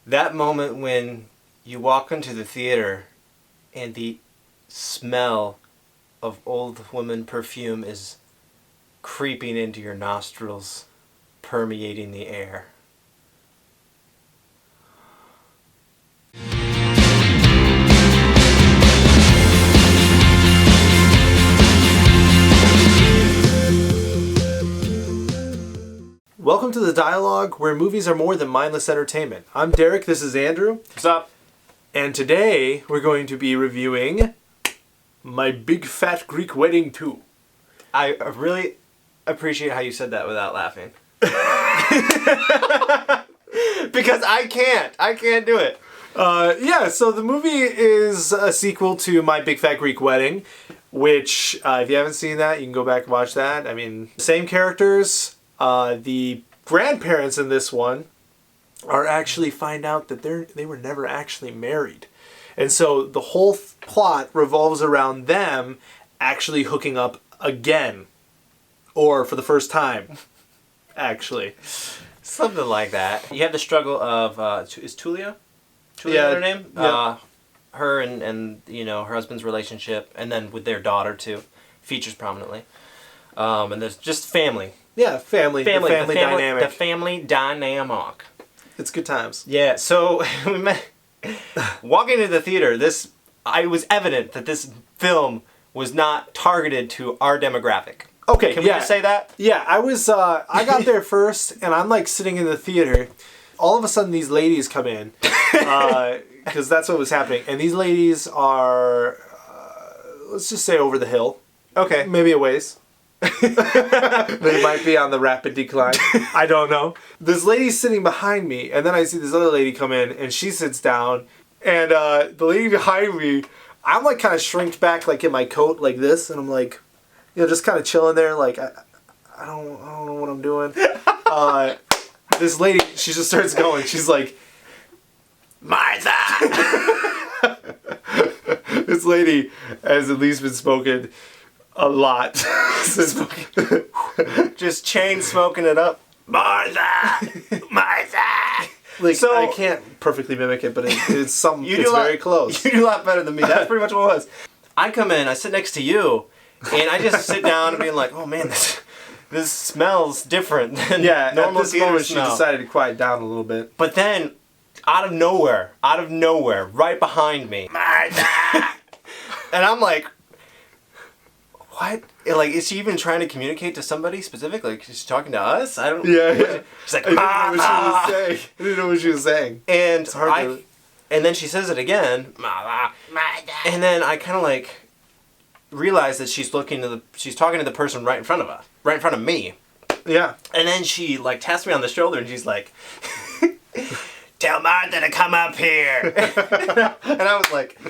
That moment when you walk into the theater and the smell of old woman perfume is creeping into your nostrils, permeating the air. Welcome to the dialogue where movies are more than mindless entertainment. I'm Derek, this is Andrew. What's up? And today we're going to be reviewing My Big Fat Greek Wedding 2. I really appreciate how you said that without laughing. Because I can't do it. So the movie is a sequel to My Big Fat Greek Wedding, which, if you haven't seen that, you can go back and watch that. I mean, same characters. The grandparents in this one are actually find out that they were never actually married. And so the whole plot revolves around them actually hooking up again. Or for the first time, actually. Something like that. You have the struggle of, is Tulia? Yeah, her name? yeah. Her and her husband's relationship, and then with their daughter too, features prominently. And there's just family. Yeah, family dynamic. The family dynamic. It's good times. Yeah, so we met walking into the theater, it was evident that this film was not targeted to our demographic. Okay, Can we just say that? Yeah, I got there first, and I'm like sitting in the theater. All of a sudden, these ladies come in, because that's what was happening. And these ladies are, let's just say over the hill. Okay. Maybe a ways. They might be on the rapid decline. I don't know. This lady's sitting behind me, and then I see this other lady come in, and she sits down. And the lady behind me, I'm like kind of shrinked back, like in my coat, like this, and I'm like, just kind of chilling there, like I don't know what I'm doing. This lady, she just starts going. She's like, Martha. This lady has at least been spoken a lot. Just chain smoking it up. Martha! Like, So- I can't perfectly mimic it, but it's it's do very close. You do a lot better than me. That's pretty much what it was. I come in, I sit next to you, and I just sit down and being like, oh man, this smells different than normal at this theater moment she smell. decided to quiet down a little bit. But then, out of nowhere, right behind me, Martha! And I'm like, what? Like, is she even trying to communicate to somebody specific? Like, she's talking to us? I don't. Yeah. She's like, I didn't know what she was saying. And hard and then she says it again, and then I kind of like realize that she's talking to the person right in front of us, right in front of me. Yeah. And then she like taps me on the shoulder and she's like, "Tell Martha to come up here." And I was like,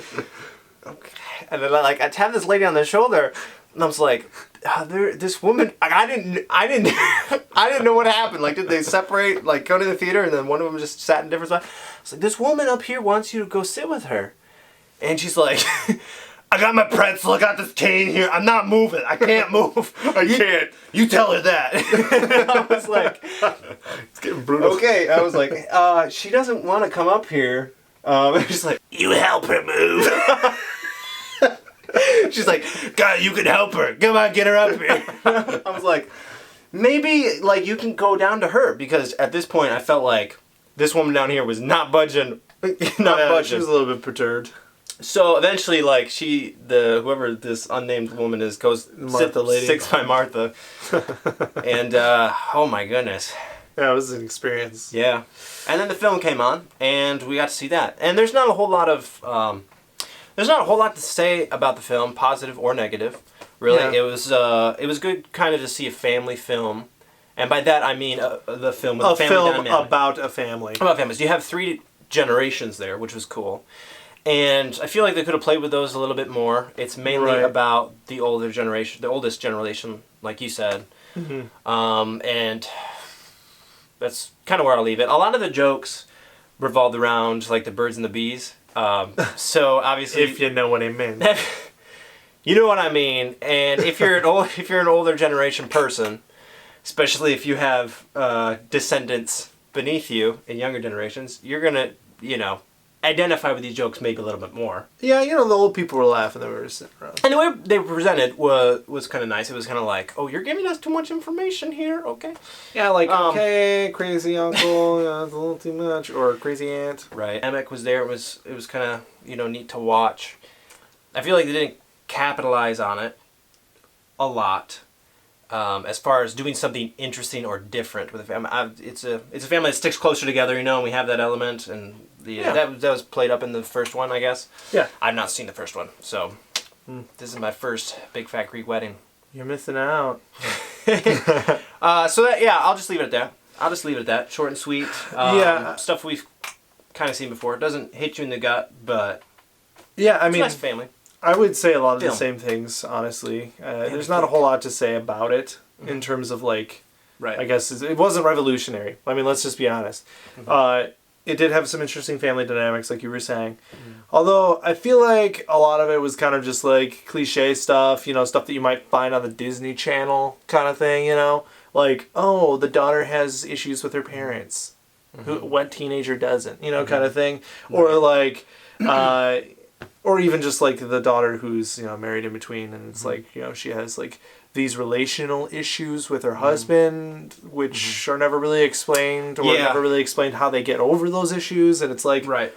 "Okay." And then I tapped this lady on the shoulder, and I was like, "This woman." I didn't know what happened. Like, did they separate? Like, go to the theater, and then one of them just sat in different spots. I was like, "This woman up here wants you to go sit with her," and she's like, "I got my pretzel. I got this cane here. I'm not moving. I can't move. I can't. You tell her that." And I was like, It's getting brutal. okay. I was like, she doesn't want to come up here. She's like, you help her move. She's like, God, you can help her. Come on, get her up here. I was like, maybe like you can go down to her, because at this point I felt like this woman down here was not budging. She was a little bit perturbed. So eventually, like, whoever this unnamed woman is goes Martha lady. sits by Martha, and oh my goodness, Yeah, it was an experience. yeah. And then the film came on, and we got to see that. And there's not a whole lot to say about the film, positive or negative. Really, Yeah. it was good, kind of, to see a family film, and by that I mean the film with A family film dynamic. about a family. About families. You have 3 generations there, which was cool. And I feel like they could have played with those a little bit more. It's mainly Right. about the older generation, the oldest generation, like you said. Mm-hmm. And that's kind of where I'll leave it. A lot of the jokes revolved around like the birds and the bees. So obviously, If you know what I mean. you know what I mean. And if you're an older generation person, especially if you have descendants beneath you in younger generations, you're gonna you know, identify with these jokes maybe a little bit more. Yeah, you know, the old people were laughing. They were sitting around. And the way they were presented was kind of nice. It was kind of like, oh, you're giving us too much information here, okay? Yeah, like, okay, crazy uncle, yeah, it's a little too much, or crazy aunt. Right. Emek was there. It was kind of, you know, neat to watch. I feel like they didn't capitalize on it a lot. As far as doing something interesting or different with a family, it's a family that sticks closer together, you know. And we have that element, and that was played up in the first one, I guess. Yeah, I've not seen the first one, so this is my first Big Fat Greek Wedding. You're missing out. So that, yeah, I'll just leave it at that. Short and sweet. Yeah, stuff we've kind of seen before. It doesn't hit you in the gut, but yeah, I it's mean, a nice family. I would say a lot of Film. the same things, honestly. There's not a whole lot to say about it in terms of, like, Right. I guess it wasn't revolutionary. I mean, let's just be honest. It did have some interesting family dynamics, like you were saying. Although, I feel like a lot of it was kind of just, like, cliche stuff, you know, stuff that you might find on the Disney Channel kind of thing, you know? Like, oh, the daughter has issues with her parents. What teenager doesn't? You know, kind of thing. Or, like... or even just like the daughter who's, you know, married in between, and it's like, you know, she has like these relational issues with her husband, which are never really explained, or never really explained how they get over those issues, and it's like, Right.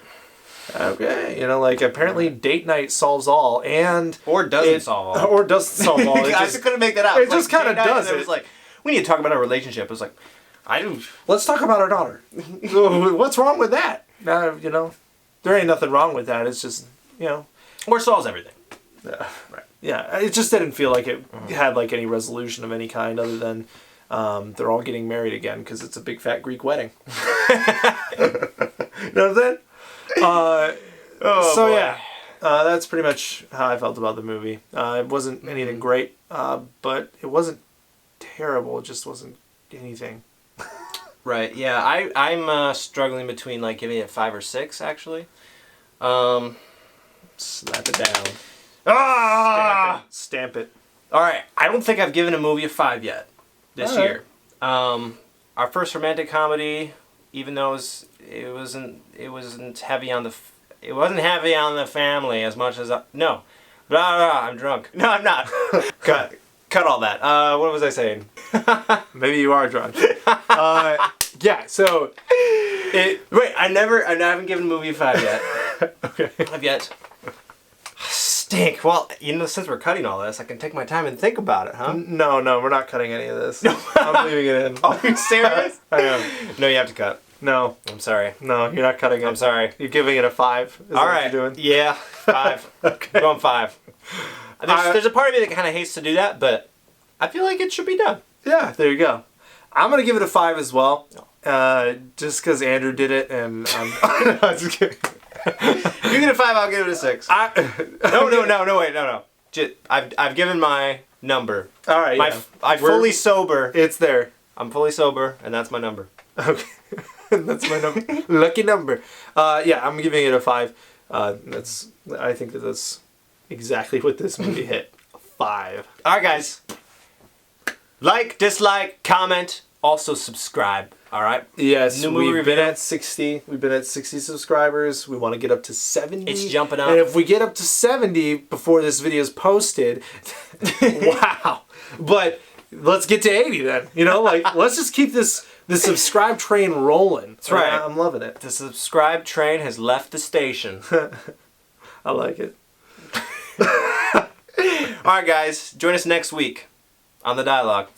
okay, you know, like apparently date night solves all, and Or doesn't solve all. or doesn't solve all. It I just, couldn't make that out. it just kind of does It it. was like, we need to talk about our relationship. It was like, I do. Let's talk about our daughter. What's wrong with that? You know, there ain't nothing wrong with that. It's just, you know. Or solves everything. Right. Yeah, it just didn't feel like it had like any resolution of any kind other than they're all getting married again because it's a big fat Greek wedding. You know what I'm saying? So boy. yeah, that's pretty much how I felt about the movie. It wasn't anything great, but it wasn't terrible. It just wasn't anything. Right. Yeah. I'm struggling between like giving it 5 or 6 actually. Slap it down. Ah! Stamp it. All right. I don't think I've given a movie a 5 yet this All right. year. Our first romantic comedy, even though it wasn't heavy on the family as much as no. Blah, blah, I'm drunk. No, I'm not. Cut all that. What was I saying? Maybe you are drunk. Yeah. So Wait, I haven't given a movie a 5 yet. okay. I've yet. Stink. Well, you know, since we're cutting all this, I can take my time and think about it, huh? No, we're not cutting any of this. I'm leaving it in. Are you serious? I am. No, you have to cut. No, I'm sorry. you're not cutting it. I'm sorry. You're giving it a 5. Is that All what right. you're doing? Yeah, 5. Okay. Going 5. There's a part of me that kind of hates to do that, but I feel like it should be done. Yeah, there you go. I'm gonna give it a 5 as well. Just because Andrew did it, and I'm just kidding. You get a 5, I'll give it a 6. No, wait. I've given my number. All right. I'm fully sober. It's there. I'm fully sober, and that's my number. Okay. That's my number. Lucky number. Yeah, I'm giving it a 5. I think that's exactly what this movie hit. A 5. All right, guys. Like, dislike, comment, also subscribe. All right. Yes, New movie we've been review. at 60. We've been at 60 subscribers. We want to get up to 70. It's jumping up. And if we get up to 70 before this video is posted, wow. But let's get to 80 then. You know, like let's just keep the subscribe train rolling. That's right. I'm loving it. The subscribe train has left the station. I like it. All right, guys. Join us next week on The Dialogue.